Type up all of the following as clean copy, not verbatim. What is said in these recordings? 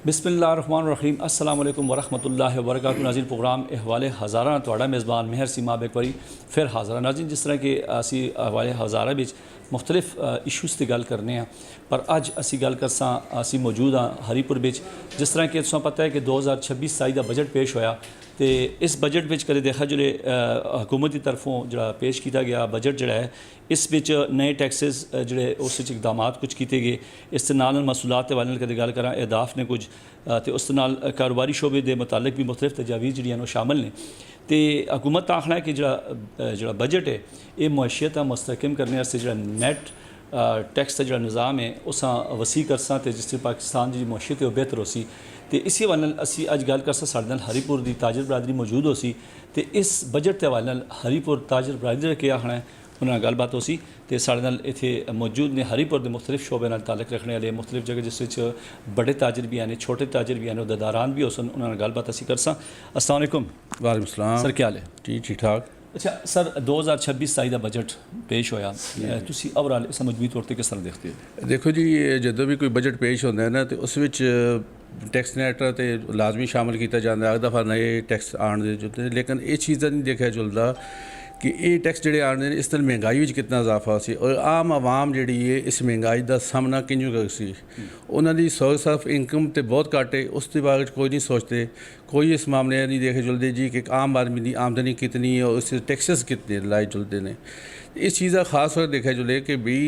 بسم اللہ الرحمن الرحیم السلام علیکم ورحمۃ اللہ وبرکاتہ ناظرین پروگرام احوال ہزارہ تواڈا میزبان مہر سیما ایک باری پھر حاضر ناظرین جس طرح کہ اسی احوال ہزارہ بچ مختلف ایشوز تے گل کرنے ہیں پر اج اسی گل کرساں اسی موجود ہاں ہری پور بچ جس طرح کہ تساں پتہ ہے کہ 2026 دا بجٹ پیش ہویا تے اس بجٹ وچ کدے دیکھا جلے حکومت کی طرفوں جڑا پیش کیتا گیا بجٹ جڑا ہے اس وچ نئے ٹیکسز جڑے اس وچ اقدامات کچھ کیتے گئے اس دے نال محصولات تے والے کدے گل کراں اہداف نے کچھ تے اس نال کاروباری شعبے دے متعلق بھی مختلف تجاویز جڑیاں وہ شامل نے تے حکومت آخنا ہے کہ جڑا بجٹ ہے یہ معیشت مستحکم کرنے واسطے جڑا نیٹ ٹیکس کا جڑا نظام ہے اساں وسیع کرساں تے جس سے پاکستان دی معیشت ہے وہ بہتر ہو سی تے اسی حوالے نال اسی اج گل کرساں ساڈے نال ہری پور دی تاجر برادری موجود ہو سی تے اس بجٹ کے حوالے نال ہری پور تاجر برادری دا کیا آخنا ہے انہاں گل بات ہو سی تے ساڈے نال ایتھے موجود نے ہری پور دے مختلف شعبے نال تعلق رکھنے والے مختلف جگہ جس وچ بڑے تاجر بھی ہیں چھوٹے تاجر بھی ہیں عہدیداران بھی ہو سن انہاں نال گل بات اسی کرساں السلام علیکم وعلیکم السلام سر کیا حال ہے ٹھیک ٹھاک اچھا سر 2026 دا بجٹ پیش ہویا تسی اوورال اس مجموعی طور تے کس طرح دیکھتے ہو دیکھو جی جدوں بھی کوئی بجٹ پیش ہوتا ہے نا تو اس وچ ٹیکس نیٹ تے لازمی شامل کیتا جاتا ہے ایک دفعہ نئے ٹیکس آن دے جاتے لیکن یہ چیز نہیں دیکھا چلتا کہ یہ ٹیکس جڑے آنے اس نال مہنگائی کتنا اضافہ سی اور عام عوام جڑی ہے اس مہنگائی دا سامنا کنجو کر سی انہوں دی سورس آف انکم تے بہت گھٹ ہے اس کے بارے کوئی نہیں سوچتے کوئی اس معاملے نہیں دیکھے چلتے جی کہ عام آدمی دی آمدنی کتنی ہے اور اس ٹیکسز کتنے لائے چلتے ہیں اس چیز کا خاص طور دیکھا چلے کہ بھی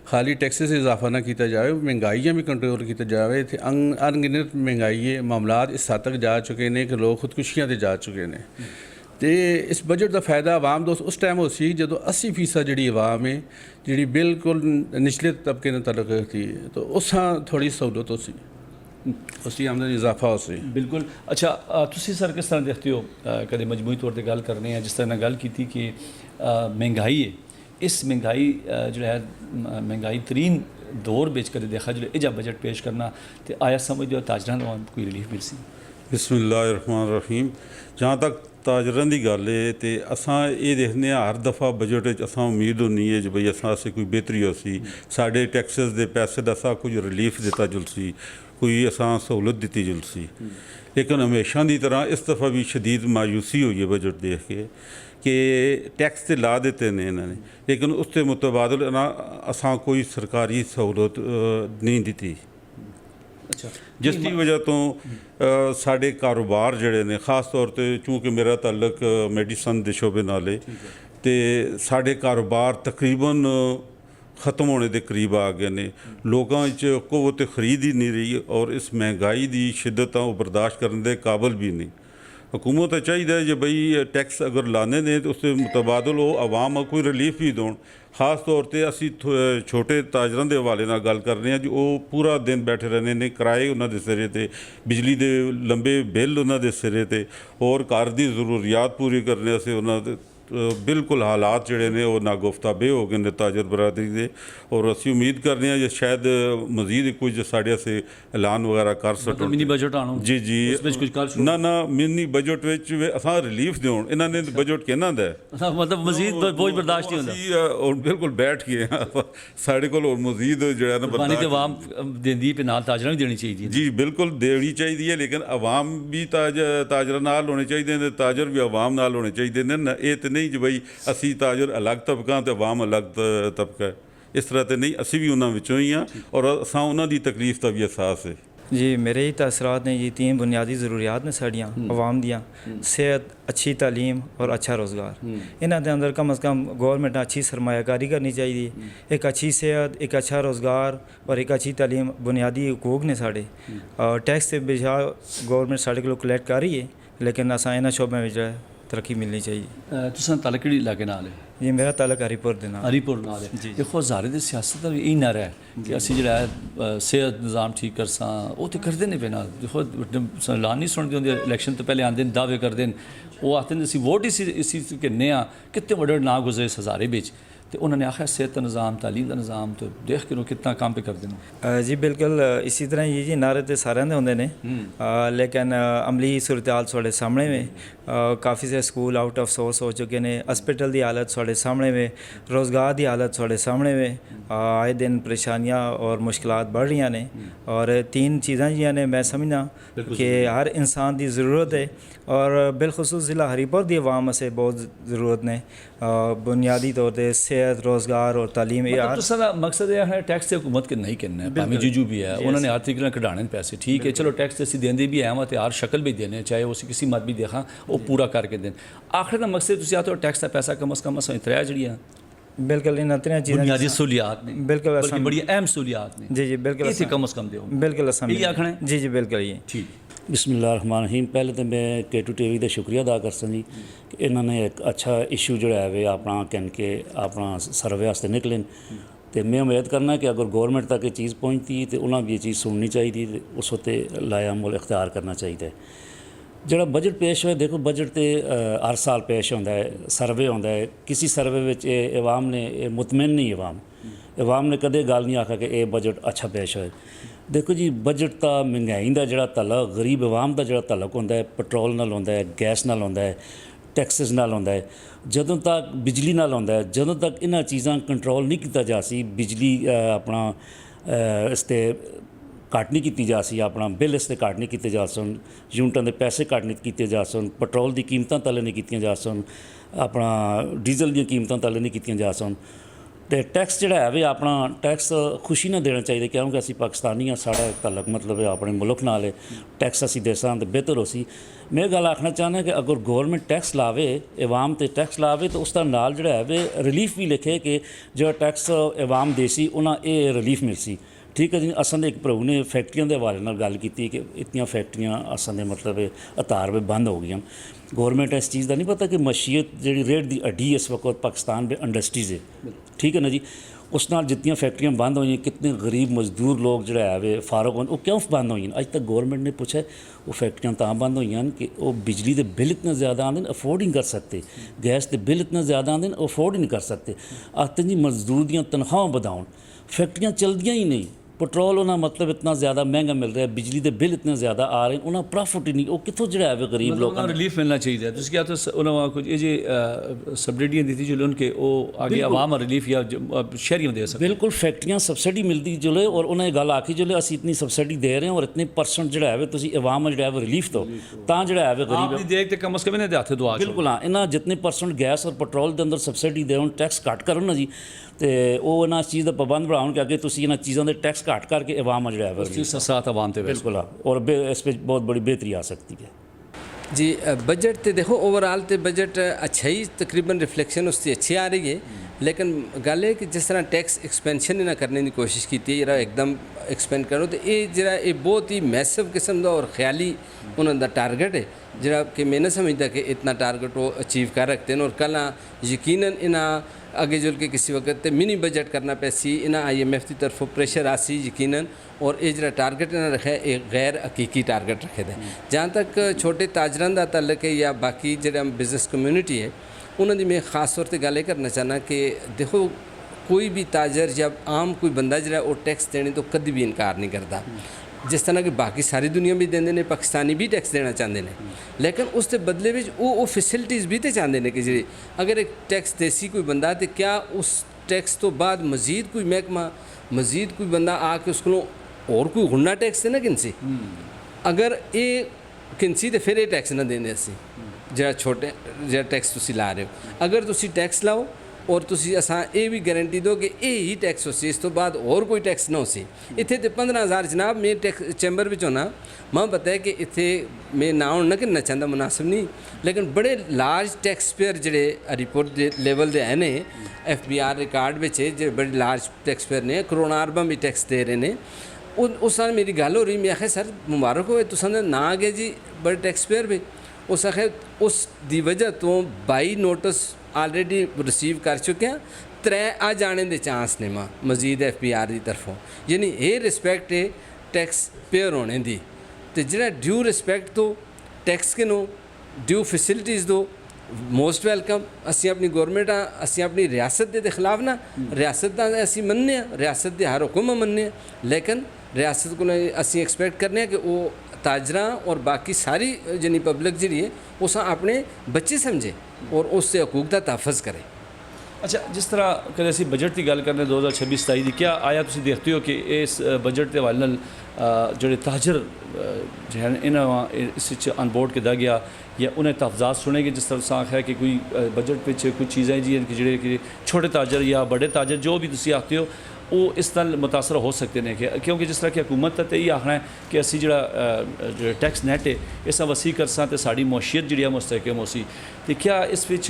خالی ٹیکسز سے اضافہ نہ کیتا جائے مہنگائیاں بھی کنٹرول کیتا جائے تے ان گنت مہنگائی معاملات اس حد تک جا چکے ہیں کہ لوگ خودکشیاں تے جا چکے ہیں تے اس بجٹ دا فائدہ عوام دوست اس ٹائم ہو سی جدو 80% جڑی عوام ہے جڑی بالکل نچلے طبقے نے تعلق رکھتی ہے تو اس تھوڑی سہولت ہو سی اس کی آمدنی اضافہ ہو سی بالکل اچھا تسی سر کس طرح دیکھتے ہو کدے مجموعی طور پہ گل کرنے ہیں جس طرح گل کی تھی کہ مہنگائی ہے اس مہنگائی جو ہے مہنگائی ترین دور بچ کدے دیکھا جو اجا بجٹ پیش کرنا تو آیا سمجھ دو تاجران کوئی ریلیف مل سی بسم اللہ الرحمن الرحیم جہاں تک تاجران کی گل ہے تو اساں یہ دیکھنے ہر دفعہ بجٹ اساں امید ہونی ہے جو بھئی اساں سے کوئی بہتری ہو سی ساڈے ٹیکسز دے پیسے دا اساں کچھ ریلیف دیتا جل سی کوئی اساں سہولت دیتی جل سی لیکن ہمیشہ دی طرح اس دفعہ بھی شدید مایوسی ہوئی ہے بجٹ دیکھ کے کہ ٹیکس تے لا دیتے ہیں انہوں نے لیکن اس کے متبادل اساں کوئی سرکاری سہولت نہیں دیتی جس کی وجہ تو ساڈے کاروبار جڑے نے خاص طور تے چونکہ میرا تعلق میڈیسن دے شعبے نال ہے تے ساڈے کاروبار تقریباً ختم ہونے دے قریب آ گئے نے لوگاں وچ قوت خرید ہی نہیں رہی اور اس مہنگائی دی شدت وہ برداشت کرنے دے قابل بھی نہیں حکومت چاہیے جو بھئی ٹیکس اگر لانے نے تو اس کے متبادل وہ عوام کوئی ریلیف بھی دون خاص طور تے اسی چھوٹے تاجران دے حوالے نال گل کرنے ہیں جو وہ پورا دن بیٹھے رہنے نے کرائے انہاں دے سرے تے بجلی دے لمبے بل انہاں دے سرے تے اور گھر دی ضروریات پوری کرنے سے انہاں دے بالکل حالات جڑے نے وہ ناگفتہ بے ہو گئے نے تاجر برادری دے اور اسی امید کرنے ہیں شاید مزید کچھ ساڈے سے اعلان وغیرہ کر سکن منی بجٹ آنو جی جی نہ منی بجٹ وچ اساں ریلیف دیون انہاں نے بجٹ کہنا ہے مطلب مزید بوجھ برداشت نہیں ہوندا اور بالکل بیٹھ گئے ساڈے کول اور مزید جو ہے نا قربانی تے عوام دیندی پہ نال تاجراں بھی دینی چاہیے جی بالکل دینی چاہیے لیکن عوام بھی تاجر نال ہونے چاہیے تاجر بھی عوام نال ہونے چاہیے یہ تو نہیں جو بھائی اسی تاجر الگ طبقہ تے عوام الگ طبقہ ہے اس طرح تے نہیں اسی بھی انہاں وچوں ہی ہیں اور اساں انہاں دی تکلیف دا بھی احساس ہے جی میرے ہی تاثرات نے یہ 3 بنیادی ضروریات نے ساڑیاں عوام دیاں صحت اچھی تعلیم اور اچھا روزگار انہاں دے اندر کم از کم گورنمنٹ اچھی سرمایہ کاری کرنی چاہیے ایک اچھی صحت ایک اچھا روزگار اور ایک اچھی تعلیم بنیادی حقوق نے ساڑے اور ٹیکس سے بجا گورنمنٹ ساڑے کو کلیکٹ کر رہی ہے لیکن اساں انہاں شعبے میں جو ہے ترقی ملنی چاہیے تساں تعلق کیڑی علاقے نال ہے جی میرا تعلق ہری پور دے نال ہری پور نال ہے دیکھو ہزارے دی سیاست بھی یہی نہ رہے کہ اسی جڑا ہے صحت نظام ٹھیک کرساں وہ تو کرتے نہیں پے نا دیکھو اعلان نہیں سنتے ہوندے الیکشن تو پہلے آندے دعوے کرتے ہیں وہ آتے ہیں اسی ووٹ اسی کہنے ہاں کتنے بڑے نہ گزرے اس ہزارے بچ تو انہوں نے آخر صحت کا نظام تعلیم کا نظام تو دیکھ کے کتنا کام پہ کر دینا جی بالکل اسی طرح یہ جی نعرے تو سارے دے ہوندے نے لیکن عملی صورتحال تھوڑے سامنے میں کافی سے اسکول آؤٹ آف سورس ہو چکے ہیں ہسپیٹل دی حالت تھوڑے سامنے میں روزگار دی حالت تھوڑے سامنے میں آئے دن پریشانیاں اور مشکلات بڑھ رہی ہیں اور 3 چیزاں جی نے میں سمجھنا کہ ہر انسان دی ضرورت ہے اور بالخصوص ضلع ہری پور دی عوام سے بہت ضرورت نے بنیادی طور پہ صحت روزگار اور تعلیم یہ تو سارا مقصد یہ ہے ٹیکس سے حکومت کے نہیں کرنا ہے پامی جو بھی ہے انہوں نے ہر طریقے کਢਾਣੇ پیسے ٹھیک ہے چلو ٹیکس اسی دیندے بھی ہیں تے ہر شکل بھی دینے چاہے اسی کسی مت بھی دیکھاں وہ پورا کر کے دیں آخر کا مقصد تسی آتے ہو ٹیکس کا پیسہ کم از کم اساں 3 جڑیاں بالکل ان 3 چیزیں بنیادی سہولیات نے بالکل بلکہ بڑی اہم سہولیات نے جی بالکل اسے کم از کم دیو بالکل یہ آکھنا ہے جی بالکل یہ ٹھیک بسم اللہ الرحمن الرحیم پہلے تو میں K2 TV کا شکریہ ادا کرساں جی کہ انہوں نے ایک اچھا ایشو جڑا ہے اپنا کہن کے اپنا سروے واسطے نکلیں تو میں امید کرنا کہ اگر گورنمنٹ تک یہ چیز پہنچتی تو انہوں بھی یہ چیز سننی چاہیے اس وقت لایا عمل اختیار کرنا چاہیے جڑا بجٹ پیش ہوئے دیکھو بجٹ تے ہر سال پیش ہوتا ہے سروے ہوتا ہے کسی سروے وچ عوام نے مطمئن نہیں عوام نے کدے گل نہیں آکھا کہ یہ بجٹ اچھا پیش ہوئے دیکھو جی بجٹ تا مہنگائی دا جڑا تعلق غریب عوام دا جڑا تعلق ہوتا ہے پٹرول نال ہوتا ہے گیس نال ہوتا ہے ٹیکسز نال ہوتا ہے جدوں تک بجلی نال ہوتا ہے جدوں تک انہاں چیزاں کنٹرول نہیں کیتا جا سی بجلی اپنا اس تے ਘੱਟ ਨਹੀਂ ਕੀਤੀ ਜਾ ਸੀ ਆਪਣਾ ਬਿੱਲ ਇਸ 'ਤੇ ਘੱਟ ਨਹੀਂ ਕੀਤੇ ਜਾ ਸਨ ਯੂਨਿਟਾਂ ਦੇ ਪੈਸੇ ਘੱਟ ਨਹੀਂ ਕੀਤੇ ਜਾ ਸਨ ਪੈਟਰੋਲ ਦੀ ਕੀਮਤਾਂ ਤਲੇ ਨਹੀਂ ਕੀਤੀਆਂ ਜਾ ਸਨ ਆਪਣਾ ਡੀਜ਼ਲ ਦੀਆਂ ਕੀਮਤਾਂ ਤਲੇ ਨਹੀਂ ਕੀਤੀਆਂ ਜਾ ਸਨ ਅਤੇ ਟੈਕਸ ਜਿਹੜਾ ਹੈ ਵੀ ਆਪਣਾ ਟੈਕਸ ਖੁਸ਼ੀ ਨਾਲ ਦੇਣਾ ਚਾਹੀਦਾ ਕਿਉਂਕਿ ਅਸੀਂ ਪਾਕਿਸਤਾਨੀ ਹਾਂ ਸਾਡਾ ਤਾਲੁਕ ਮਤਲਬ ਆਪਣੇ ਮੁਲਕ ਨਾਲ ਹੈ ਟੈਕਸ ਅਸੀਂ ਦੇਸਾਂ ਤਾਂ ਬਿਹਤਰ ਹੋ ਸੀ ਮੈਂ ਇਹ ਗੱਲ ਆਖਣਾ ਚਾਹੁੰਦਾ ਕਿ ਅਗਰ ਗੌਰਮੈਂਟ ਟੈਕਸ ਲਾਵੇ ਅਵਾਮ 'ਤੇ ਟੈਕਸ ਲਾਵੇ ਤਾਂ ਉਸ ਦਾ ਨਾਲ ਜਿਹੜਾ ਹੈ ਵੀ ਰਿਲੀਫ ਵੀ ਲਿਖੇ ਕਿ ਜਿਹੜਾ ਟੈਕਸ ਅਵਾਮ ਦੇ ਸੀ ਉਹਨਾਂ ਇਹ ਰਿਲੀਫ ਮਿਲ ਸੀ ਠੀਕ ਹੈ ਜੀ ਅਸਾਂ ਦੇ ਇੱਕ ਭਰਾ ਨੇ ਫੈਕਟਰੀਆਂ ਦੇ ਹਵਾਲੇ ਨਾਲ ਗੱਲ ਕੀਤੀ ਕਿ ਇਤਨੀਆਂ ਫੈਕਟਰੀਆਂ ਅਸਾਂ ਦੇ ਮਤਲਬ ਅਤਾਰ ਵਿੱਚ ਬੰਦ ਹੋ ਗਈਆਂ ਗੌਰਮੈਂਟ ਇਸ ਚੀਜ਼ ਦਾ ਨਹੀਂ ਪਤਾ ਕਿ ਮਸ਼ੀਅਤ ਜਿਹੜੀ ਰੇਟ ਦੀ ਅੱਡੀ ਇਸ ਵਕਤ ਪਾਕਿਸਤਾਨ ਦੇ ਇੰਡਸਟਰੀਜ਼ ਹੈ ਠੀਕ ਹੈ ਨਾ ਜੀ ਉਸ ਨਾਲ ਜਿੰਨੀਆਂ ਫੈਕਟਰੀਆਂ ਬੰਦ ਹੋਈਆਂ ਕਿਤਨੇ ਗਰੀਬ ਮਜ਼ਦੂਰ ਲੋਕ ਜਿਹੜਾ ਹੈ ਵੇ ਫਾਰਗ ਹੋਣ ਉਹ ਕਿਉਂ ਬੰਦ ਹੋਈਆਂ ਅੱਜ ਤੱਕ ਗੌਰਮੈਂਟ ਨੇ ਪੁੱਛਿਆ ਉਹ ਫੈਕਟਰੀਆਂ ਤਾਂ ਬੰਦ ਹੋਈਆਂ ਕਿ ਉਹ ਬਿਜਲੀ ਦੇ ਬਿੱਲ ਇਤਨੇ ਜ਼ਿਆਦਾ ਆਉਂਦੇ ਨੇ ਅਫੋਰਡ ਨਹੀਂ ਕਰ ਸਕਦੇ ਗੈਸ ਦੇ ਬਿੱਲ ਇਤਨੇ ਜ਼ਿਆਦਾ ਆਉਂਦੇ ਨੇ ਉਹ ਅਫੋਰਡ ਨਹੀਂ ਕਰ ਸਕਦੇ ਆਖਦੇ ਜੀ ਮਜ਼ਦੂਰ ਦੀਆਂ ਤਨਖਾਹਾਂ ਵਧਾਉਣ ਫੈਕਟਰੀਆਂ ਚਲਦੀਆਂ ਹੀ ਨਹੀਂ ਪੈਟਰੋਲ ਉਹਨਾਂ ਮਤਲਬ ਇਤਨਾ ਜ਼ਿਆਦਾ ਮਹਿੰਗਾ ਮਿਲ ਰਿਹਾ ਬਿਜਲੀ ਦੇ ਬਿੱਲ ਇਤਨੇ ਜ਼ਿਆਦਾ ਆ ਰਹੇ ਉਹਨਾਂ ਪ੍ਰੋਫਿਟ ਹੀ ਨਹੀਂ ਉਹ ਕਿੱਥੋਂ ਜਿਹੜਾ ਹੈ ਗਰੀਬ ਲੋਕਾਂ ਨੂੰ ਰਿਲੀਫ ਮਿਲਣਾ ਚਾਹੀਦਾ ਤੁਸੀਂ ਕਿਹਾ ਤਾਂ ਉਹਨਾਂ ਕੁਝ ਇਹ ਜੇ ਸਬਸਿਡੀਆਂ ਦਿੱਤੀ ਜੋ उनके वो आगे आवाम रिलीफ या शहरी में दे सकते बिल्कुल फैक्ट्रियां सबसिडी मिलती जुले और उन्हें गल आखी जुले असीं इतनी सबसिडी दे रहे हैं और इतने परसेंट जो है तुसीं अवाम जो है रिलीफ दो तां जो है गरीब आप देख कम अज कम इन्हें हथ दो बिल्कुल हाँ इन्हें जितने परसेंट गैस और पेट्रोल के अंदर सबसिडी देन टैक्स घट करो ना जी तो वो इन्हें इस चीज़ का पाबंद बनाओ कि अगे तुसीं इन्हां चीज़ों के टैक्स घट करके अवाम जो है साथ आवाम ते बिल्कुल हाँ और इस पर बहुत बड़ी बेहतरी आ सकती है जी बजट तो देखो ओवरऑल तो बजट अच्छा ही तकरीबन रिफ्लैक्शन उसकी अच्छी आ रही है लेकिन गल है कि जिस तरह टैक्स एक्सपेंशन इन्हें करने की कोशिश की जरा एकदम एक्सपेंड करो तो ये जरा ये बहुत ही मैसिव किस्म का और ख्याली उन्होंने टारगेट है जरा कि मैं नहीं समझता कि इतना टारगेट वो अचीव कर रखते हैं और कल यकीनन इन्हें आगे चल के किसी वक्त मिनी बजट करना पैसी इन्हें IMF की तरफों प्रेशर आसी यकीनन और ये जरा टारगेट इन्हें रखा है एक गैर हकीकी टारगेट रखे थे जहाँ तक छोटे ताजरान का तल्लक है या बाकी जो बिजनेस कम्यूनिटी है उन्होंने मैं ख़ास तौर पर गल करना चाहना कि देखो कोई भी ताजर जब आम कोई बंदा जो है वो टैक्स देने तो कभी भी इनकार नहीं करता जिस तरह कि बाकी सारी दुनिया भी देंगे ने पाकिस्तानी भी टैक्स देना चाहते हैं लेकिन उसके बदले में वो फैसिलिटीज़ भी तो चाहते हैं कि जी अगर एक टैक्स देसी कोई बंदा तो क्या उस टैक्स तो बाद मजीद कोई महकमा मजीद कोई बंदा आके उसको और कोई गुना टैक्स देना किनसी अगर ये किनसी तो फिर ये टैक्स ना देंगे असी जरा छोटे जरा टैक्स तुसी ला रहे हो अगर तुसी टैक्स लाओ और तुसी असां ये भी गारंटी दो कि ये ही टैक्स हो सी इस तो बाद और कोई टैक्स ना हो सी इत्थे ते 15,000 जनाब मैं टैक्स चैम्बर में होना मैं पता है कि इत्थे मैं नाउन न करना चाहता मुनासिब नहीं लेकिन बड़े लार्ज टैक्स पेयर जेह्ड़े रिपोर्ट दे लेवल दे है ने FBR रिकार्ड बिच जेह्ड़े बड़े लार्ज टैक्स पेयर ने करोड़ां अरबां भी टैक्स दे रहे ने उस नाल मेरी गल हो रही मैं आखे सर मुबारक होए तुसां दा नां गए जी बड़े टैक्स पेयर भी उस आखे उस दी वजह तो 22 नोटिस ऑलरेडी रिसीव कर चुके हैं 3 आ जाने के चांस ने मां मजीद FBR की तरफों यानी ये रिस्पैक्ट है टैक्स पेयर होने की तो जो ड्यू रिस्पैक्ट दो टैक्स के नो ड्यू फैसिलिटीज़ दो ਮੋਸਟ ਵੈਲਕਮ। ਅਸੀਂ ਆਪਣੀ ਗਵਰਨਮੈਂਟ ਆ, ਅਸੀਂ ਆਪਣੀ ਰਿਆਸਤ ਦੇ ਖਿਲਾਫ ਨਾ, ਰਿਆਸਤ ਦਾ ਅਸੀਂ ਮੰਨਦੇ ਹਾਂ, ਰਿਆਸਤ ਦੇ ਹਰ ਹੁਕਮ ਮੰਨਦੇ ਹਾਂ, ਲੇਕਿਨ ਰਿਆਸਤ ਕੋਲ ਅਸੀਂ ਐਕਸਪੈਕਟ ਕਰਨੇ ਹਾਂ ਕਿ ਉਹ ਤਾਜਰਾਂ ਔਰ ਬਾਕੀ ਸਾਰੀ ਜਿੰਨੀ ਪਬਲਿਕ ਜਿਹੜੀ ਹੈ ਉਸ ਆਪਣੇ ਬੱਚੇ ਸਮਝੇ ਔਰ ਉਸ ਦੇ ਹਕੂਕ ਦਾ ਤਹਫਜ਼ ਕਰੇ। ਅੱਛਾ, ਜਿਸ ਤਰ੍ਹਾਂ ਕਦੇ ਅਸੀਂ ਬਜਟ ਦੀ ਗੱਲ ਕਰਨੇ 2026-27 ਦੀ, ਕਿਆ ਆਇਆ ਤੁਸੀਂ ਦੇਖਦੇ ਹੋ ਕਿ ਇਸ ਬਜਟ ਦੇ ਹਵਾਲੇ ਨਾਲ ਜਿਹੜੇ ਤਾਜਰ ਜੋ ਹਨ ਇਹਨਾਂ ਇਸ ਵਿੱਚ ਅਨਬੋਰਡ ਕੀਤਾ ਗਿਆ ਜਾਂ उन्हें तहफ़्ज़ात सुने गए? जिस तरह तुसां आखिया कि कोई बजट पिछ कुछ चीज़ां जी कि जेह्ड़े कि छोटे ताजर या बड़े ताजर जो भी तुसीं आखते हो वो इस नाल मुतासर हो सकते हैं कि क्योंकि जिस तरह की हुकूमत का तो यही आखना है कि असी जो टैक्स नैट है इस वसी करसा तो साड़ी मौशियत जी मुस्तहकम होसी, तो क्या इस विच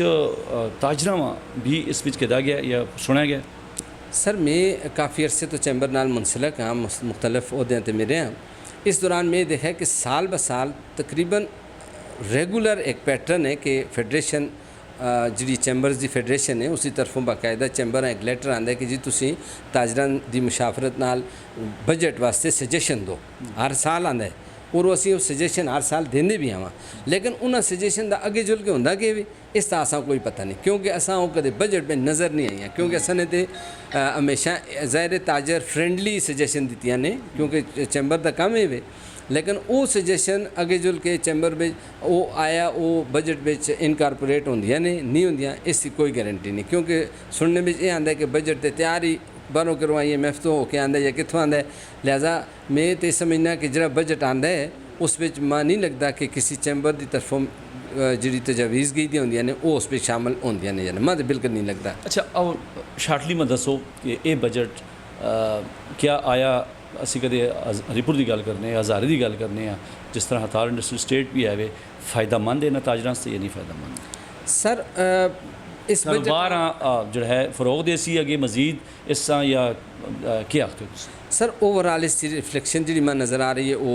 ताजरां भी इस विच किया गया या सुना गया? सर मैं काफ़ी अरसे तो चैम्बर नाल मुंसलिक हाँ, मुख्तलिफ अहदे ते मेरे हाँ। इस दौरान मैं देखा कि साल ब साल तकरीबन रेगुलर एक पैटर्न है कि फेडरेशन जी चैम्बर्स की फेडरेशन है उसी तरफों बाकायदा चैम्बर एक लैटर आंदा है कि जी तुसी ताजरां दी मुशाफरत नाल बजट वास्ते सजेशन दो। हर साल आंदा है और असी सजेशन हर साल देंदे भी आवां, लेकिन उन्होंने सजेशन का अगे जुल के होंदा कि भी इसका असा कोई पता नहीं, क्योंकि असा वो कदे बजट में नज़र नहीं आई, क्योंकि असा ने तो हमेशा ज़ाहिर ताजर फ्रेंडली सजेशन दित्तियां ने, क्योंकि चैम्बर का काम है वे, लेकिन वो सजेशन अगे जुल के चैम्बर में वो आया वो बजट में इनकारपोरेट होंदियां ने नहीं होंदियां, इसकी कोई गारंटी नहीं। क्योंकि सुनने में ये आंदा है कि बजट तो तैयार ही बारों करो IMF तो होके आंदा है या कितों आंदा है, लिहाजा मैं तो समझना कि जो बजट आंदा है उस विच मां नहीं लगता कि किसी चैम्बर की तरफों जी तजावीज़ गई होंदियां ने वो उस पर शामिल होंदियां ने, मां तो बिल्कुल नहीं लगता। अच्छा, और शार्टली में दसो कि ये बजट क्या आया ਅਸੀਂ ਕਦੇ ਹਰੀਪੁਰ ਦੀ ਗੱਲ ਕਰਨੇ ਹਜ਼ਾਰੇ ਦੀ ਗੱਲ ਕਰਨੇ ਆ, ਜਿਸ ਤਰ੍ਹਾਂ ਹਥਾਰ ਇੰਡਸਟਰੀ ਸਟੇਟ ਵੀ ਹੈ ਵੇ ਫਾਇਦਾਮੰਦ ਇਹਨਾਂ ਤਾਜਰਾਂ ਸੇ ਨਹੀਂ ਫਾਇਦਾਮੰਦ? ਸਰ ਇਸ ਬਜਟ ਬਾਹਰ ਜਿਹੜਾ ਹੈ ਫਰੋਗ ਦੇ ਸੀ ਅੱਗੇ ਮਜ਼ੀਦ ਇਸ ਤਰ੍ਹਾਂ ਜਾਂ ਕੀ ਆਖਦੇ ਹੋ ਤੁਸੀਂ? सर ओवरऑल इसकी रिफ्लेक्शन जी मैं नज़र आ रही है वो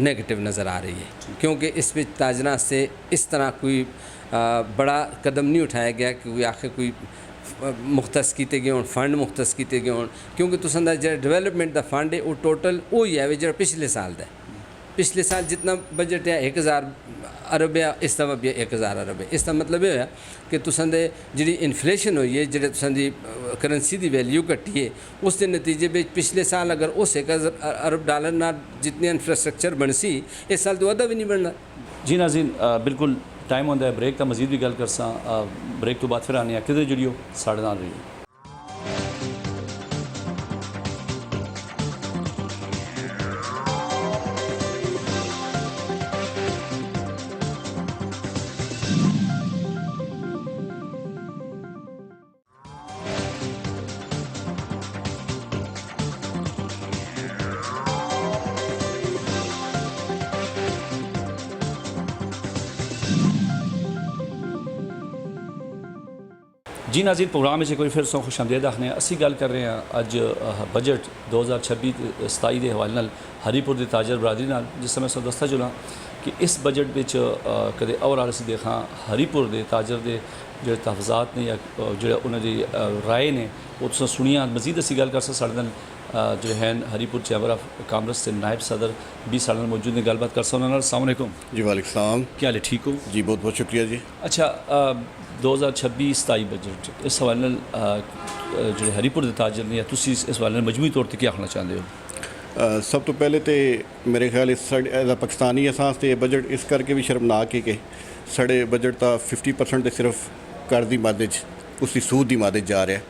नेगेटिव नज़र आ रही है, क्योंकि इस विच ताजरा से इस तरह कोई बड़ा कदम नहीं उठाया गया कि कोई आखिर कोई मुख्तस किए गए हों फंड मुख्तस किए गए हों, क्योंकि तुसां दा जो डेवलपमेंट का फंड है वो टोटल वही है जो पिछले साल का है। पिछले साल जितना बजट है 1000 अरब है, इस दफा भी 1000 अरब है। इसका मतलब ये है कि तुसां दे जी इन्फ्लेशन हुई है, जो तुसां दी करेंसी की वैल्यू घटी है, उस दे नतीजे में पिछले साल अगर उस 1000 अरब डॉलर ना जितनी इंफ्रास्ट्रक्चर बन सी इस साल तो अद्धा भी नहीं बनना। जी नाज़रीन, बिल्कुल टाइम होंदा है ब्रेक का, मजीद भी गल करसा ब्रेक तो बाद फिर आने किधर जुड़ियो साढ़े नाल रहियो। जी नाज़रीन, प्रोग्राम में एक बार फिर सौ खुश आमदेद आखने असी गल कर रहे हैं अज बजट 2026-27 के हवाले नाल हरीपुर के ताजर बरादरी नाल, जिस समय सब दसता चला कि इस बजट में कदे ओवरऑल असी देखा हरीपुर के ताजर के जो तहफ़्ज़ात ने या जो उन्होंने राय ने वो तुसां सुनिया। मजीद असी गल कर साढ़े नाल जो हैं हरीपुर चैम्बर ऑफ कामर्स के नायब सदर भी साढ़े नाल मौजूद ने, गलबात कर सकते हैं। अस्सलाम वालेकुम जी। वालेकुम सलाम। क्या हाल है, ठीक हो? जी बहुत बहुत शुक्रिया जी। अच्छा, 2026-27 बजट इस हवाले नाल जो हरीपुर के ताजर ने या तुसी इस हवाले नाल मजमूई तौर पर क्या आखना चाहते हो? सब तो पहले तो मेरे ख्याल इस पाकिस्तानी असांस से बजट इस करके भी शर्मनाक है कि साढ़े बजट का 50% सिर्फ कर दी मादे उसकी सूद की मादे जा रहा है।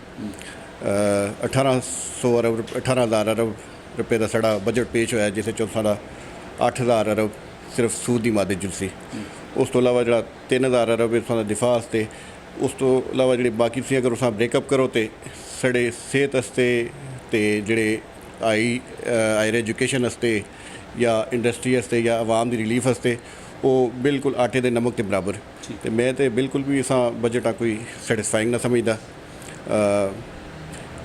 1800 अरब 18000 अरब रुपये का साढ़ा बजट पेश होया, जिस साढ़ा 8000 अरब सिर्फ सूद की मादे जुलसी। उस तो इलावा जो 3000 अरब इस दिफा वास्ते, उस तो इलावा जी बाकी तुम अगर उस ब्रेकअप करो तो साढ़े सेहत वास्ते तो जोड़े हायर एजुकेशन वास्ते या इंडस्ट्री वास्ते या आवाम की रिलीफ वास्ते वो बिल्कुल आटे के नमक के बराबर। तो मैं तो बिल्कुल भी इस बजट कोई सैटिस्फाइंग ना समझदा।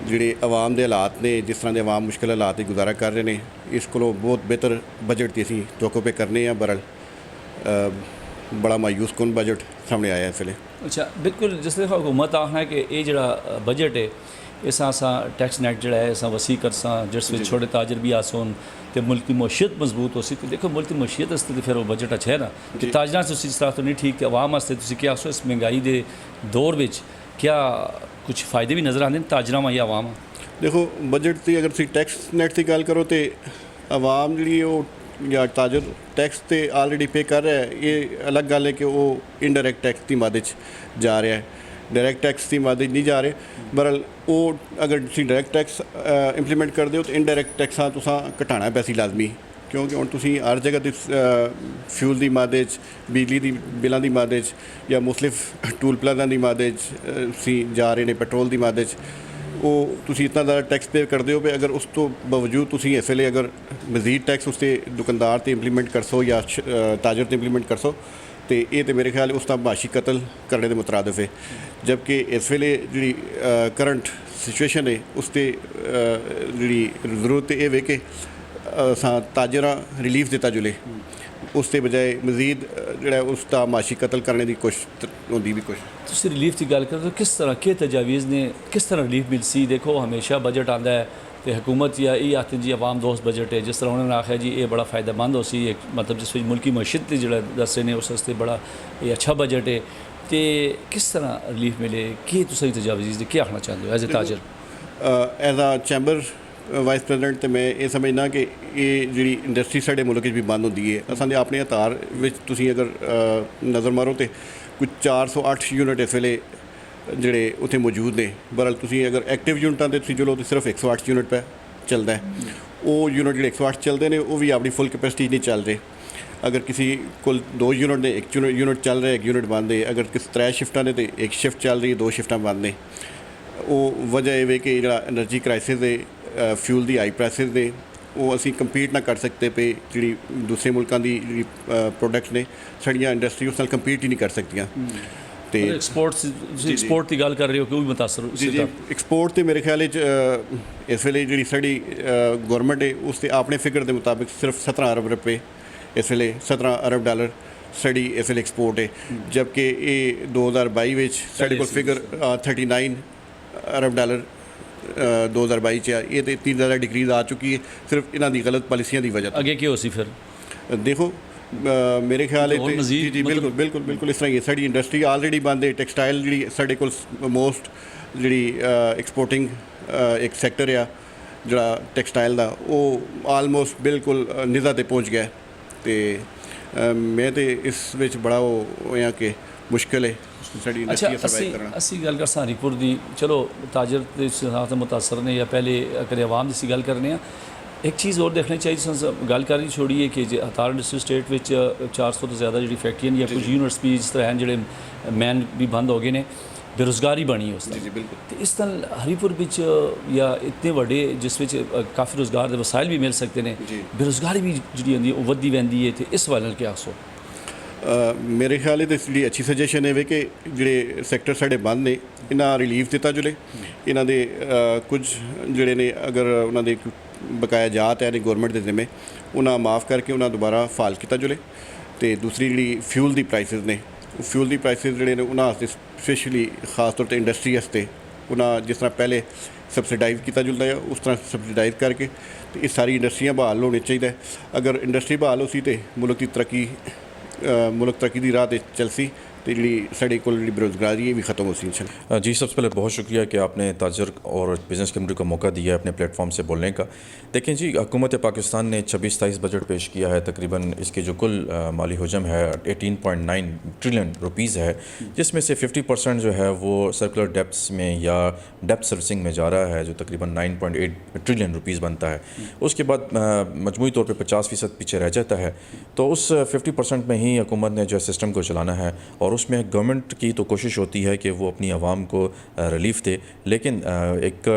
जिहड़े आवाम के हालात ने, जिस तरह के आवाम मुश्किल हालात गुजारा कर रहे हैं, इस को बहुत बेहतर बजट की असीं तवक्को पे करने हैं। बहरहाल बड़ा मायूस कुन बजट सामने आया इस वे। अच्छा, बिल्कुल जिस तरह हुकूमत आखना है कि ये जड़ा बजट है इस असां टैक्स नैट जिहड़ा है असां वसी करसां जिस विच छोटे ताजर भी आसन ते मुल्क की मईशत मजबूत हो सी ते देखो मुल्क की मईशत वास्ते ते फिर वो बजट अच्छा है ना कि ताजरां से जिस तरह तो नहीं ठीक ते आवाम वास्ते तुसीं क्या आखो इस महंगाई दे दौर विच क्या कुछ फ़ायदे भी नज़र आते हैं ताजरां या आवाम? ਦੇਖੋ ਬਜਟ ਦੀ ਅਗਰ ਤੁਸੀਂ ਟੈਕਸ ਨੈਟ ਦੀ ਗੱਲ ਕਰੋ ਤੇ ਆਵਾਮ ਜਿਹੜੀ ਉਹ ਜਾਂ ਤਾਜਰ ਟੈਕਸ ਤੇ ਆਲਰੇਡੀ ਪੇ ਕਰ ਰਿਹਾ ਹੈ। ਇਹ ਅਲੱਗ ਗੱਲ ਹੈ ਕਿ ਉਹ ਇਨਡਾਇਰੈਕਟ ਟੈਕਸ ਦੀ ਮਦ 'ਚ ਜਾ ਰਿਹਾ ਹੈ, ਡਾਇਰੈਕਟ ਟੈਕਸ ਦੀ ਮਦ 'ਚ ਨਹੀਂ ਜਾ ਰਹੇ। ਬਹਰਹਾਲ ਉਹ ਅਗਰ ਤੁਸੀਂ ਡਾਇਰੈਕਟ ਟੈਕਸ ਇੰਪਲੀਮੈਂਟ ਕਰਦੇ ਹੋ ਤਾਂ ਇਨਡਾਇਰੈਕਟ ਟੈਕਸਾਂ ਤੁਸੀਂ ਘਟਾਉਣਾ ਪੈਸੀ ਲਾਜ਼ਮੀ, ਕਿਉਂਕਿ ਹੁਣ ਤੁਸੀਂ ਹਰ ਜਗ੍ਹਾ 'ਤੇ ਫਿਊਲ ਦੀ ਮਦ 'ਚ, ਬਿਜਲੀ ਦੀ ਬਿੱਲਾਂ ਦੀ ਮਦ 'ਚ ਜਾਂ ਮੁਖਤਲਿਫ ਟੂਲ ਪਲਾਜ਼ਾ ਦੀ ਮਦ 'ਚ ਤੁਸੀਂ ਜਾ ਰਹੇ ਨੇ, ਪੈਟਰੋਲ ਦੀ ਮਦ 'ਚ ਉਹ ਤੁਸੀਂ ਇਤਨਾ ਜ਼ਿਆਦਾ ਟੈਕਸ ਪੇ ਕਰਦੇ ਹੋ। ਵੀ ਅਗਰ ਉਸ ਤੋਂ ਬਾਵਜੂਦ ਤੁਸੀਂ ਇਸ ਵੇਲੇ ਅਗਰ ਮਜ਼ੀਦ ਟੈਕਸ ਉਸ 'ਤੇ ਦੁਕਾਨਦਾਰ 'ਤੇ ਇੰਪਲੀਮੈਂਟ ਕਰਸੋ ਜਾਂ ਤਾਜਰ 'ਤੇ ਇੰਪਲੀਮੈਂਟ ਕਰਸੋ ਤੇ ਇਹ ਤਾਂ ਮੇਰੇ ਖਿਆਲ ਉਸ ਦਾ ਮਾਸ਼ੀ ਕਤਲ ਕਰਨੇ ਦੇ ਮੁਤਰਾਦਿਫ ਹੈ। ਜਦਕਿ ਇਸ ਵੇਲੇ ਜਿਹੜੀ ਕਰੰਟ ਸਿਚੁਏਸ਼ਨ ਹੈ ਉਸ 'ਤੇ ਜਿਹੜੀ ਜ਼ਰੂਰਤ ਇਹ ਵੇ ਕਿ ਅਸਾਂ ਤਾਜਰਾਂ ਰਿਲੀਫ ਦਿੱਤਾ ਜੁਲੇ, ਉਸ ਦੇ ਬਜਾਏ ਮਜ਼ੀਦ ਜਿਹੜਾ ਉਸ ਦਾ ਮਾਸ਼ੀ ਕਤਲ ਕਰਨੇ ਦੀ ਕੋਸ਼ਿਸ਼ ਹੁੰਦੀ ਵੀ ਕੋਸ਼ਿਸ਼। ਤੁਸੀਂ ਰਿਲੀਫ ਦੀ ਗੱਲ ਕਰਦੇ ਹੋ, ਕਿਸ ਤਰ੍ਹਾਂ ਕੇ ਤਜਾਵੀਜ਼ ਨੇ ਕਿਸ ਤਰ੍ਹਾਂ ਰਿਲੀਫ ਮਿਲ ਸੀ? ਦੇਖੋ ਹਮੇਸ਼ਾ ਬਜਟ ਆਉਂਦਾ ਹੈ ਤੇ ਹਕੂਮਤ ਜਾਂ ਇਹ ਆਖਦੇ ਜੀ ਆਵਾਮ ਦੋਸਤ ਬਜਟ ਹੈ, ਜਿਸ ਤਰ੍ਹਾਂ ਉਹਨਾਂ ਨੇ ਆਖਿਆ ਜੀ ਇਹ ਬੜਾ ਫਾਇਦੇਮੰਦ ਹੋ ਸੀ, ਮਤਲਬ ਜਿਸ ਵਿੱਚ ਮੁਲਕੀ ਮਈਸ਼ਤ ਜਿਹੜਾ ਦੱਸ ਰਹੇ ਨੇ ਉਸ ਵਾਸਤੇ ਬੜਾ ਇਹ ਅੱਛਾ ਬਜਟ ਹੈ। ਤੇ ਕਿਸ ਤਰ੍ਹਾਂ ਰਿਲੀਫ ਮਿਲੇ, ਕੀ ਤੁਸੀਂ ਤਜਾਵੀਜ਼ ਦੀ ਕੀ ਆਖਣਾ ਚਾਹੁੰਦੇ ਹੋ ਐਜ਼ ਏ ਤਾਜਰ? As a chamber vice president ਤੇ ਮੈਂ ਇਹ ਸਮਝਦਾ ਕਿ ਇਹ ਜਿਹੜੀ ਇੰਡਸਟਰੀ ਸਾਡੇ ਮੁਲਕ 'ਚ ਵੀ ਬੰਦ ਹੁੰਦੀ ਹੈ। ਅਸਾਂ ਦੇ ਆਪਣੇ ਆਧਾਰ ਵਿੱਚ ਤੁਸੀਂ ਅਗਰ ਨਜ਼ਰ ਮਾਰੋ ਤੇ ਕੁਝ 408 ਯੂਨਿਟ ਇਸ ਵੇਲੇ ਜਿਹੜੇ ਉੱਥੇ ਮੌਜੂਦ ਨੇ। ਬਹਰਹਾਲ ਤੁਸੀਂ ਅਗਰ ਐਕਟਿਵ ਯੂਨਿਟਾਂ 'ਤੇ ਤੁਸੀਂ ਚਲੋ ਤਾਂ ਸਿਰਫ 108 ਯੂਨਿਟ ਪੈ ਚੱਲਦਾ ਹੈ। ਉਹ ਯੂਨਿਟ ਜਿਹੜੇ 108 ਚੱਲਦੇ ਨੇ ਉਹ ਵੀ ਆਪਣੀ ਫੁੱਲ ਕੈਪੈਸਿਟੀ ਨਹੀਂ ਚੱਲ ਰਹੇ। ਅਗਰ ਕਿਸੇ ਕੋਲ 2 ਯੂਨਿਟ ਨੇ, 1 ਯੂਨਿਟ ਚੱਲ ਰਿਹਾ, 1 ਯੂਨਿਟ ਬੰਦ ਹੈ। ਅਗਰ ਕਿਸ 3 ਸ਼ਿਫਟਾਂ ਨੇ ਤੇ 1 ਸ਼ਿਫਟ ਚੱਲ ਰਹੀ ਹੈ, 2 ਸ਼ਿਫਟਾਂ ਬੰਦ ਨੇ। ਉਹ ਵਜ੍ਹਾ ਇਹ ਵੇ ਕਿ ਜਿਹੜਾ ਐਨਰਜੀ ਕ੍ਰਾਈਸਿਸ ਦੇ ਫਿਊਲ ਦੀ ਹਾਈ ਪ੍ਰਾਈਸਿਸ ਦੇ ਉਹ ਅਸੀਂ ਕੰਪੀਟ ਨਾ ਕਰ ਸਕਦੇ ਪਏ। ਜਿਹੜੀ ਦੂਸਰੇ ਮੁਲਕਾਂ ਦੀ ਜਿਹੜੀ ਪ੍ਰੋਡਕਟਸ ਨੇ ਸਾਡੀਆਂ ਇੰਡਸਟਰੀ ਉਸ ਨਾਲ ਕੰਪੀਟ ਹੀ ਨਹੀਂ ਕਰ ਸਕਦੀਆਂ। ਤੇ ਐਕਸਪੋਰਟ ਦੀ ਗੱਲ ਕਰ ਰਹੇ ਹੋ ਕਿ ਉਹ ਵੀ ਮੁਤਾਸਰ ਜੀ ਐਕਸਪੋਰਟ ਤੇ ਮੇਰੇ ਖਿਆਲ 'ਚ ਇਸ ਵੇਲੇ ਜਿਹੜੀ ਸਾਡੀ ਗੌਰਮੈਂਟ ਹੈ ਉਸ 'ਤੇ ਆਪਣੇ ਫਿਗਰ ਦੇ ਮੁਤਾਬਿਕ ਸਿਰਫ 17 ਅਰਬ ਰੁਪਏ ਇਸ ਵੇਲੇ 17 ਅਰਬ ਡਾਲਰ ਸਾਡੀ ਇਸ ਵੇਲੇ ਐਕਸਪੋਰਟ ਹੈ। ਜਦਕਿ ਇਹ 2022 ਵਿੱਚ ਸਾਡੇ ਕੋਲ ਫਿਗਰ 39 ਅਰਬ ਡਾਲਰ 2022 'ਚ ਆ। ਇਹ ਤੇ 3 ਜ਼ਿਆਦਾ ਡਿਕਰੀਜ਼ ਆ ਚੁੱਕੀ ਹੈ ਸਿਰਫ ਇਹਨਾਂ ਦੀ ਗਲਤ ਪਾਲਿਸੀਆਂ ਦੀ ਵਜ੍ਹਾ ਤੋਂ। ਅੱਗੇ ਕੀ ਹੋ ਸੀ ਫਿਰ? ਦੇਖੋ ਮੇਰੇ ਖਿਆਲ ਹੈ ਜੀ ਬਿਲਕੁਲ ਇਸ ਤਰ੍ਹਾਂ ਹੀ ਹੈ। ਸਾਡੀ ਇੰਡਸਟਰੀ ਆਲਰੇਡੀ ਬੰਦ ਹੈ। ਟੈਕਸਟਾਈਲ ਜਿਹੜੀ ਸਾਡੇ ਕੋਲ ਮੋਸਟ ਜਿਹੜੀ ਐਕਸਪੋਰਟਿੰਗ ਇੱਕ ਸੈਕਟਰ ਆ ਜਿਹੜਾ ਟੈਕਸਟਾਈਲ ਦਾ, ਉਹ ਆਲਮੋਸਟ ਬਿਲਕੁਲ ਨਿਜ਼ਾ 'ਤੇ ਪਹੁੰਚ ਗਿਆ। ਤੇ ਮੈਂ ਤੇ ਇਸ ਵਿੱਚ ਬੜਾ ਉਹ ਹੋਇਆ ਕਿ ਮੁਸ਼ਕਿਲ ਹੈ ਸਾਡੀ ਇੰਡਸਟਰੀ ਸਰਵਾਈਵ ਕਰਨਾ। ਅਸੀਂ ਗੱਲ ਕਰ ਸਾਂ ਹਰੀਪੁਰ ਦੀ, ਚਲੋ ਤਾਜਰ ਦੇ ਸਾਥ ਮੁਤਾਸਰ ਨੇ ਜਾਂ ਪਹਿਲੇ ਅਗਰ ਆਵਾਮ ਦੀ ਅਸੀਂ ਗੱਲ ਕਰਨੇ ਆ। ਇੱਕ ਚੀਜ਼ ਹੋਰ ਦੇਖਣੀ ਚਾਹੀਦੀ, ਗੱਲ ਕਰਨੀ ਛੋੜੀਏ ਕਿ ਜੇ ਹਤਾਰ ਡਿਸਟ੍ਰਿਕਟ ਸਟੇਟ ਵਿੱਚ 400 ਤੋਂ ਜ਼ਿਆਦਾ ਜਿਹੜੀ ਫੈਕਟਰੀਆਂ ਜਾਂ ਕੁਝ ਯੂਨਿਟਸ ਵੀ ਜਿਸ ਤਰ੍ਹਾਂ ਜਿਹੜੇ ਮੈਨ ਵੀ ਬੰਦ ਹੋ ਗਏ ਨੇ, ਬੇਰੁਜ਼ਗਾਰੀ ਬਣੀ ਉਸ ਦੀ। ਤੇ ਇਸ ਤਰ੍ਹਾਂ ਹਰੀਪੁਰ ਵਿੱਚ ਜਾਂ ਇਤਨੇ ਵੱਡੇ ਜਿਸ ਵਿੱਚ ਕਾਫੀ ਰੁਜ਼ਗਾਰ ਦੇ ਵਸਾਇਲ ਵੀ ਮਿਲ ਸਕਦੇ ਨੇ, ਬੇਰੁਜ਼ਗਾਰੀ ਵੀ ਜਿਹੜੀ ਹੁੰਦੀ ਉਹ ਵੱਧਦੀ ਵਹਿੰਦੀ ਹੈ। ਤੇ ਇਸ ਵਾਲੇ ਨਾਲ ਕੀ ਆਖੋ? ਮੇਰੇ ਖਿਆਲ ਇਹ ਜਿਹੜੀ ਅੱਛੀ ਸੁਜੈਸ਼ਨ ਹੈ ਵੇ ਕਿ ਜਿਹੜੇ ਸੈਕਟਰ ਸਾਡੇ ਬੰਦ ਨੇ ਇਹਨਾਂ ਰਿਲੀਫ ਦਿੱਤਾ ਜੁਲੇ। ਇਹਨਾਂ ਦੇ ਕੁਝ ਜਿਹੜੇ ਨੇ ਅਗਰ ਉਹਨਾਂ ਦੇ ਬਕਾਇਆ ਜਾਤ ਹੈ ਨੇ ਗੌਰਮੈਂਟ ਦੇ ਜ਼ਿੰਮੇ, ਉਹਨਾਂ ਮਾਫ ਕਰਕੇ ਉਹਨਾਂ ਦੁਬਾਰਾ ਫਾਲ ਕੀਤਾ ਜੁਲੇ। ਤੇ ਦੂਸਰੀ ਜਿਹੜੀ ਫਿਊਲ ਦੀ ਪ੍ਰਾਈਸਿਸ ਨੇ, ਫਿਊਲ ਦੀ ਪ੍ਰਾਈਸਿਸ ਜਿਹੜੇ ਨੇ ਉਹਨਾਂ ਵਾਸਤੇ ਸਪੈਸ਼ਲੀ ਖਾਸ ਤੌਰ 'ਤੇ ਇੰਡਸਟਰੀ ਵਾਸਤੇ ਉਹਨਾਂ ਜਿਸ ਤਰ੍ਹਾਂ ਪਹਿਲੇ ਸਬਸਿਡਾਈਜ਼ ਕੀਤਾ ਜੁਲਦਾ ਹੈ ਉਸ ਤਰ੍ਹਾਂ ਸਬਸਿਡਾਈਜ਼ ਕਰਕੇ ਤੇ ਇਹ ਸਾਰੀ ਇੰਡਸਟਰੀਆਂ ਬਹਾਲ ਹੋਣੀ ਚਾਹੀਦਾ। ਅਗਰ ਇੰਡਸਟਰੀ ਬਹਾਲ ਹੋ ਸੀ ਤੇ ਮੁਲਕ ਦੀ ਤਰੱਕੀ ਦੀ ਰਾਹ 'ਤੇ ਚੱਲ ਸੀ तो जी साढ़े को बेरोजगारी भी ख़त्म हो सी। जी सबसे पहले बहुत शुक्रिया कि आपने ताजर और बिज़नेस कम्युनिटी को मौका दिया है अपने प्लेटफॉर्म से बोलने का। देखें जी, हुकूमत पाकिस्तान ने 26-27 बजट पेश किया है। तकरीबन इसकी जो कुल माली हजम है 18.9 ट्रिलियन रुपीज़ है, जिसमें से 50% जो है वो सर्कुलर डेप्स में या डेप्ट सर्विसिंग में जा रहा है, जो तकरीबन 9.8 ट्रिलियन रुपीज़ बनता है। उसके बाद मजमूई तौर पर 50% पीछे रह जाता है। तो उस 50% में ही हुकूमत ने जो सिस्टम को चलाना है और उसमें गवर्नमेंट की तो कोशिश होती है कि वो अपनी आवाम को रिलीफ दे, लेकिन एक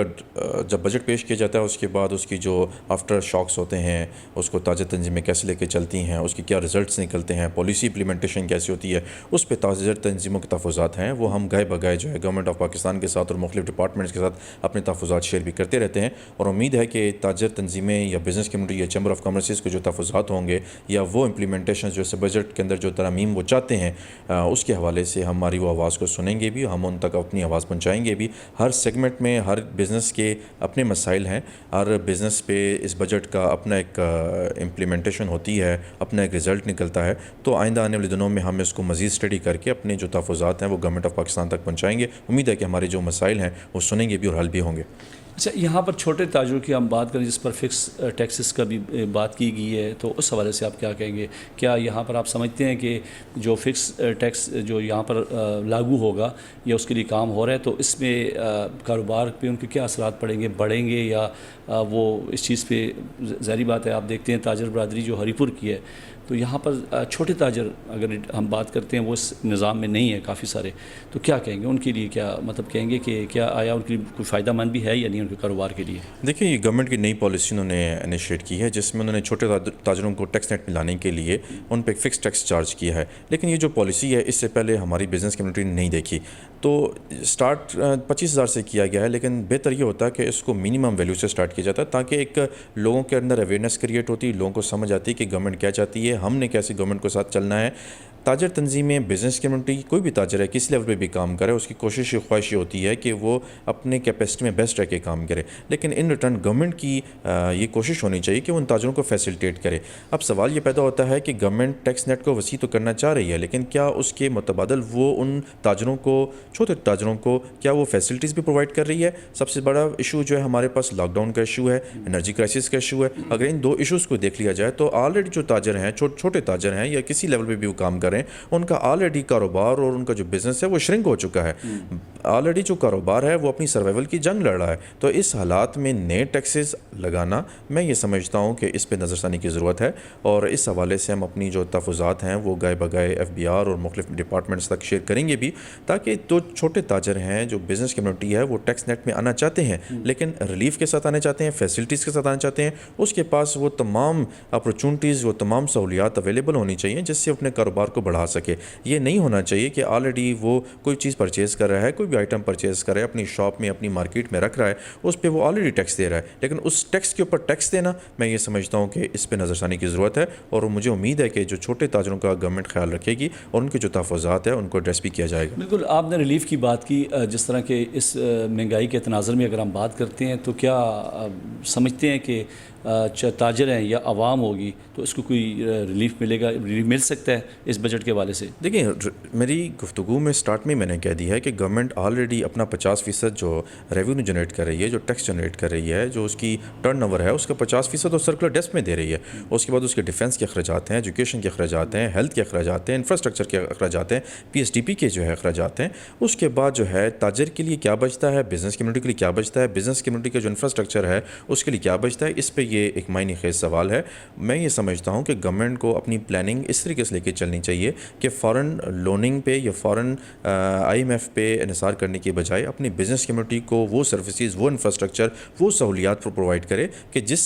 जब बजट पेश किया जाता है उसके बाद उसकी जो आफ्टर शॉक्स होते हैं, उसको ताज़ा तंजीमें कैसे लेके चलती हैं, उसके क्या रिज़ल्ट्स निकलते हैं, पॉलिसी इम्प्लीमेंटेशन कैसी होती है, उस पर ताज़ा तंजीमों के तहफ़्फ़ुज़ात हैं वो हम गाए बगाए जो है गवर्नमेंट ऑफ पाकिस्तान के साथ और मुख्तलिफ डिपार्टमेंट्स के साथ अपने तहफ़्फ़ुज़ात शेयर भी करते रहते हैं। और उम्मीद है कि ताजर तंजीमें या बिज़नेस कम्युनिटी या चैम्बर ऑफ कॉमर्स के जो तहफ़्फ़ुज़ात होंगे या वो इम्प्लीमेंटेशन जो इस बजट के अंदर जो तरमीम वो चाहते हैं اس کے حوالے سے ہماری وہ آواز کو سنیں گے بھی, ہم ان تک اپنی آواز پہنچائیں گے بھی. ہر سیگمنٹ میں ہر بزنس کے اپنے مسائل ہیں, ہر بزنس پہ اس بجٹ کا اپنا ایک امپلیمنٹیشن ہوتی ہے, اپنا ایک رزلٹ نکلتا ہے. تو آئندہ آنے والے دنوں میں ہم اس کو مزید اسٹڈی کر کے اپنے جو تحفظات ہیں وہ گورنمنٹ آف پاکستان تک پہنچائیں گے. امید ہے کہ ہمارے جو مسائل ہیں وہ سنیں گے بھی اور حل بھی ہوں گے. اچھا, یہاں پر چھوٹے تاجروں کی ہم بات کریں جس پر فکس ٹیکسز کا بھی بات کی گئی ہے, تو اس حوالے سے آپ کیا کہیں گے؟ کیا یہاں پر آپ سمجھتے ہیں کہ جو فکس ٹیکس جو یہاں پر لاگو ہوگا یا اس کے لیے کام ہو رہا ہے, تو اس میں کاروبار پہ ان کے کیا اثرات پڑیں گے, بڑھیں گے یا وہ اس چیز پہ؟ ظاہری بات ہے, آپ دیکھتے ہیں تاجر برادری جو ہری پور کی ہے, تو یہاں پر چھوٹے تاجر اگر ہم بات کرتے ہیں وہ اس نظام میں نہیں ہے کافی سارے, تو کیا کہیں گے ان کے لیے؟ کیا مطلب کہیں گے کہ کیا آیا ان کے لیے کوئی فائدہ مند بھی ہے یا نہیں ان کے کاروبار کے لیے؟ دیکھیں, یہ گورنمنٹ کی نئی پالیسی انہوں نے انیشیٹ کی ہے جس میں انہوں نے چھوٹے تاجروں کو ٹیکس نیٹ میں لانے کے لیے ان پہ ایک فکس ٹیکس چارج کیا ہے. لیکن یہ جو پالیسی ہے اس سے پہلے ہماری بزنس کمیونٹی نے نہیں دیکھی, تو سٹارٹ 25,000 سے کیا گیا ہے. لیکن بہتر یہ ہوتا ہے کہ اس کو منیمم ویلیو سے سٹارٹ کیا جاتا ہے تاکہ ایک لوگوں کے اندر اویئرنیس کریٹ ہوتی ہے, لوگوں کو سمجھ آتی ہے کہ گورنمنٹ کیا چاہتی ہے, ہم نے کیسے گورنمنٹ کے ساتھ چلنا ہے. تاجر تنظیمیں, بزنس کمیونٹی, کوئی بھی تاجر ہے کسی لیول پہ بھی کام کرے, اس کی کوشش خواہش یہ ہوتی ہے کہ وہ اپنے کیپیسٹی میں بیسٹ رہ کے کام کرے. لیکن ان ریٹرن گورنمنٹ کی یہ کوشش ہونی چاہیے کہ وہ ان تاجروں کو فیسیلیٹیٹ کرے. اب سوال یہ پیدا ہوتا ہے کہ گورنمنٹ ٹیکس نیٹ کو وسیع تو کرنا چاہ رہی ہے, لیکن کیا اس کے متبادل وہ ان تاجروں کو, چھوٹے تاجروں کو, کیا وہ فیسلٹیز بھی پرووائڈ کر رہی ہے؟ سب سے بڑا ایشو جو ہے ہمارے پاس لاک ڈاؤن کا ایشو ہے, انرجی کرائسس کا ایشو ہے. اگر ان دو ایشوز کو دیکھ لیا جائے تو آلریڈی جو تاجر ہیں, چھوٹے تاجر ہیں یا کسی لیول پہ بھی وہ کام کریں, ان کا آلریڈی کاروبار اور ان کا جو بزنس ہے وہ شرنک ہو چکا ہے. آلریڈی جو کاروبار ہے وہ اپنی سروائیول کی جنگ لڑ رہا ہے. تو اس حالات میں نئے ٹیکسز لگانا, میں یہ سمجھتا ہوں کہ اس پہ نظر ثانی کی ضرورت ہے. اور اس حوالے سے ہم اپنی جو تحفظات ہیں وہ گائے بگائے FBR اور مختلف ڈپارٹمنٹس تک شیئر کریں گے بھی, تاکہ جو چھوٹے تاجر ہیں, جو بزنس کمیونٹی ہے, وہ ٹیکس نیٹ میں آنا چاہتے ہیں لیکن ریلیف کے ساتھ آنا چاہتے ہیں, فیسلٹیز کے ساتھ آنا چاہتے ہیں, اس کے پاس وہ تمام اپرچونٹیز, وہ تمام سہولیات اویلیبل ہونی چاہیے جس سے اپنے کاروبار کو بڑھا سکے. یہ نہیں ہونا چاہیے کہ آلریڈی وہ کوئی چیز پرچیز کر رہا ہے, کوئی بھی آئٹم پرچیز کر رہا ہے, اپنی شاپ میں, اپنی مارکیٹ میں رکھ رہا ہے, اس پہ وہ آلریڈی ٹیکس دے رہا ہے, لیکن اس ٹیکس کے اوپر ٹیکس دینا, میں یہ سمجھتا ہوں کہ اس پہ نظر ثانی کی ضرورت ہے. اور مجھے امید ہے کہ جو چھوٹے تاجروں کا گورنمنٹ خیال رکھے گی اور ان کے جو تحفظات ہیں ان کو ایڈریس بھی کیا جائے گا. بالکل, آپ نے ریلیف کی بات کی, جس طرح کہ اس مہنگائی کے تناظر میں اگر ہم بات کرتے ہیں تو کیا سمجھتے ہیں کہ تاجر ہیں یا عوام ہوگی تو اس کو کوئی ریلیف ملے گا, ریلیف مل سکتا ہے اس بجٹ کے حوالے سے؟ دیکھیں, میری گفتگو میں سٹارٹ میں نے کہہ دیا ہے کہ گورنمنٹ آلریڈی اپنا 50% جو ریونیو جنریٹ کر رہی ہے, جو ٹیکس جنریٹ کر رہی ہے, جو اس کی ٹرن اوور ہے, اس کا 50% اور سرکولر ڈیسک میں دے رہی ہے. اس کے بعد اس کے ڈیفنس کے اخراجات ہیں, ایجوکیشن کے اخراجات ہیں, ہیلتھ کے اخراجات ہیں, انفراسٹرکچر کے اخراجات ہیں, PSDP کے جو ہے اخراجات ہیں. اس کے بعد جو ہے تاجر کے لیے کیا بچتا ہے, بزنس کمیونٹی کے لیے کیا بچتا ہے, بزنس کمیونٹی کا جو انفراسٹرکچر ہے اس کے لیے کیا بچتا ہے, اس پہ یہ ایک معنی خیز سوال ہے. میں یہ سمجھتا ہوں کہ گورنمنٹ کو اپنی پلاننگ اس طریقے سے لے کے چلنی چاہیے کہ فورن لوننگ پہ یا فورن IMF پہ انحصار کرنے کے بجائے اپنی بزنس کمیونٹی کو وہ سروسز, وہ انفراسٹرکچر, وہ سہولیات پرووائڈ کرے کہ جس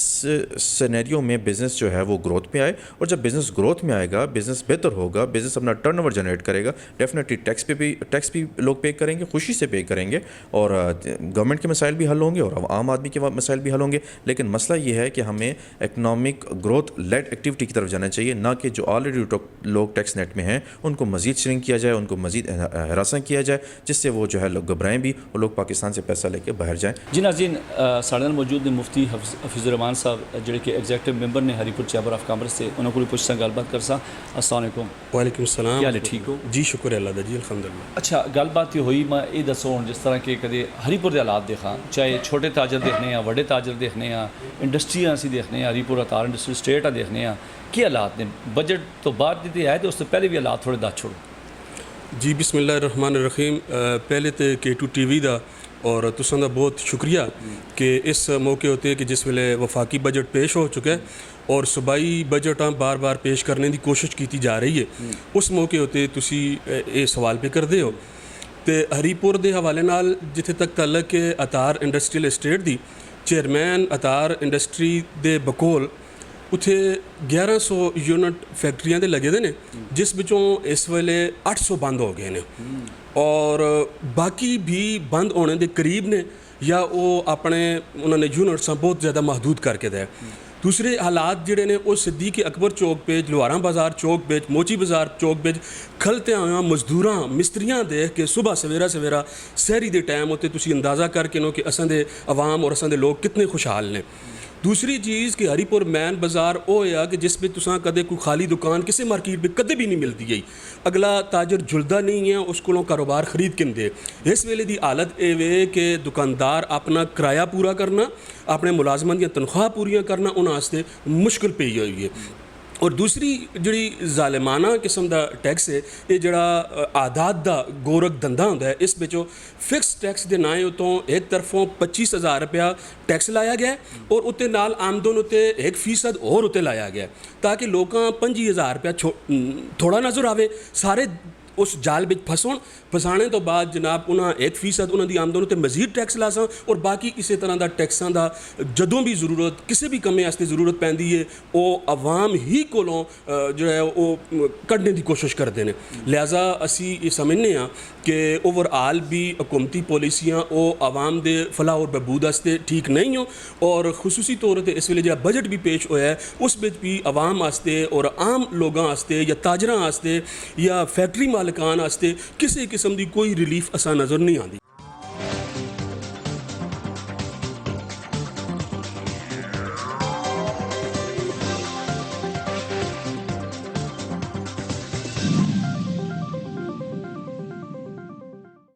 سینیریو میں بزنس جو ہے وہ گروتھ پہ آئے. اور جب بزنس گروتھ میں آئے گا, بزنس بہتر ہوگا, بزنس اپنا ٹرن اوور جنریٹ کرے گا, ڈیفینیٹلی ٹیکس بھی لوگ پے کریں گے, خوشی سے پے کریں گے, اور گورنمنٹ کے مسائل بھی حل ہوں گے اور عام آدمی کے مسائل بھی حل ہوں گے. لیکن مسئلہ یہ ہے کہ ہمیں اکنامک گروتھ لیڈ ایکٹیویٹی کی طرف جانا چاہیے, نہ کہ جو آلریڈی لوگ ٹیکس نیٹ میں ہیں ان کو مزید شرنک کیا جائے, ان کو مزید ہراساں کیا جائے, جس سے وہ جو ہے لوگ گھبرائیں بھی اور لوگ پاکستان سے پیسہ لے کے باہر جائیں. جی ناظرین, ساڑھے نال موجود نے مفتی حفیظ الرحمان صاحب جڑے کہ ایگزیکٹو ممبر نے ہری پور چیمبر آف کامرس سے, انہوں کو پوچھ سا گل بات کر سا. السلام علیکم. وعلیکم السلام. کیا حال ہے, ٹھیک ہو؟ جی شکر ہے اللہ دا, جی الحمدللہ. اچھا, گل بات یہ ہوئی, میں یہ دسو جس طرح کہ کدے ہری پور کے حالات دیکھا, چاہے چھوٹے تاجر دیکھنے ہیں, بڑے تاجر دیکھنے ہیں, انڈسٹریاں اسی دیکھنے ہیں, ہری پور اتار انڈسٹری اسٹیٹ دیکھنے ہیں, کی حالات نے بجٹ تو بعد دیتے آئے تو اس سے پہلے بھی حالات تھوڑے دس چھوڑو. جی بسم اللہ الرحمن الرحیم. پہلے تو K2 TV دا اور تساں دا بہت شکریہ کہ اس موقع ہوتے کہ جس ویلے وفاقی بجٹ پیش ہو چکا ہے اور صوبائی بجٹ بار بار پیش کرنے کی کوشش کی جا رہی ہے, اس موقع ہوتے تسی یہ سوال پہ کرتے ہو. تو ہری پور دے حوالے نال جتھے تک تعلق ہے اتار انڈسٹریل اسٹیٹ دی, چیئرمین اتار انڈسٹری دے بکول اتھے 1100 یونٹ فیکٹریاں دے لگے دے نے, جس بچوں اس ویلے 800 بند ہو گئے نے اور باقی بھی بند ہونے دے قریب نے, یا وہ اپنے انہوں نے یونٹس بہت زیادہ محدود کر کے دے. ਦੂਸਰੇ ਹਾਲਾਤ ਜਿਹੜੇ ਨੇ ਉਹ ਸਿੱਦੀਕ ਅਕਬਰ ਚੌਕ ਪੇ, ਲੁਹਾਰਾਂ ਬਾਜ਼ਾਰ ਚੌਕ ਪੇ, ਮੋਚੀ ਬਾਜ਼ਾਰ ਚੌਕ ਪੇ ਖਲਤਿਆਂ ਹੋਇਆਂ ਮਜ਼ਦੂਰਾਂ ਮਿਸਤਰੀਆਂ ਦੇਖ ਕੇ ਸਵੇਰ ਸਵੇਰਾ ਸਹਿਰੀ ਦੇ ਟਾਈਮ ਉੱਤੇ ਤੁਸੀਂ ਅੰਦਾਜ਼ਾ ਕਰਕੇ ਨੋ ਕਿ ਅਸਾਂ ਦੇ ਆਵਾਮ ਔਰ ਅਸਾਂ ਦੇ ਲੋਕ ਕਿਤਨੇ ਖੁਸ਼ਹਾਲ ਨੇ। दूसरी चीज़ कि हरीपुर मैन बाज़ार वो है कि जिस पे तुसा कदे कोई खाली दुकान किसी मार्केट में कदे भी नहीं मिलती है, अगला ताजर जुलदा नहीं है, उस कोलों कारोबार खरीद किंदे। इस वेले दी हालत ये वे कि दुकानदार अपना किराया पूरा करना, अपने मुलाजमान दी तनख्वाह पूरियां करना उन्हां वास्ते मुश्किल पई हुई है। और दूसरी जिहड़ी ज़ालिमाना किस्म दा टैक्स है ये जिहड़ा आदात दा गोरख धंधा हुंदा है, इस विचों फिक्स टैक्स दे नाए उतों एक तरफों 25,000 रुपया टैक्स लाया गया और उत्ते नाल आमदन उत्ते 1% और उत्ते लाया गया ताकि लोकां 25,000 रुपया थोड़ा नज़र आवे, सारे उस जाल विच फसाने तो बाद जनाब उन्हां 1% उन्हां दी आमदन उत्ते मजीद टैक्स ला सन और बाकी इसे तरह का टैक्सां दा जदों भी जरूरत किसी भी कम्मे वास्ते जरूरत पैंदी है वो आवाम ही कोलों जो है वो कढ़ने की कोशिश करते हैं। लिहाजा असी ये समझने कि ओवरऑल भी हुकूमती पॉलिसियां वो आवाम दे फलाह और बहबूद वास्ते ठीक नहीं हो और खुसूसी तौर पर इस वेले जो बजट भी पेश होया है उस विच भी आवाम वास्ते और आम लोगों वास्ते या ताजरां वास्ते या फैक्ट्री मालिकान वास्ते किसी किस्म की कोई रिलीफ असा नज़र नहीं आती।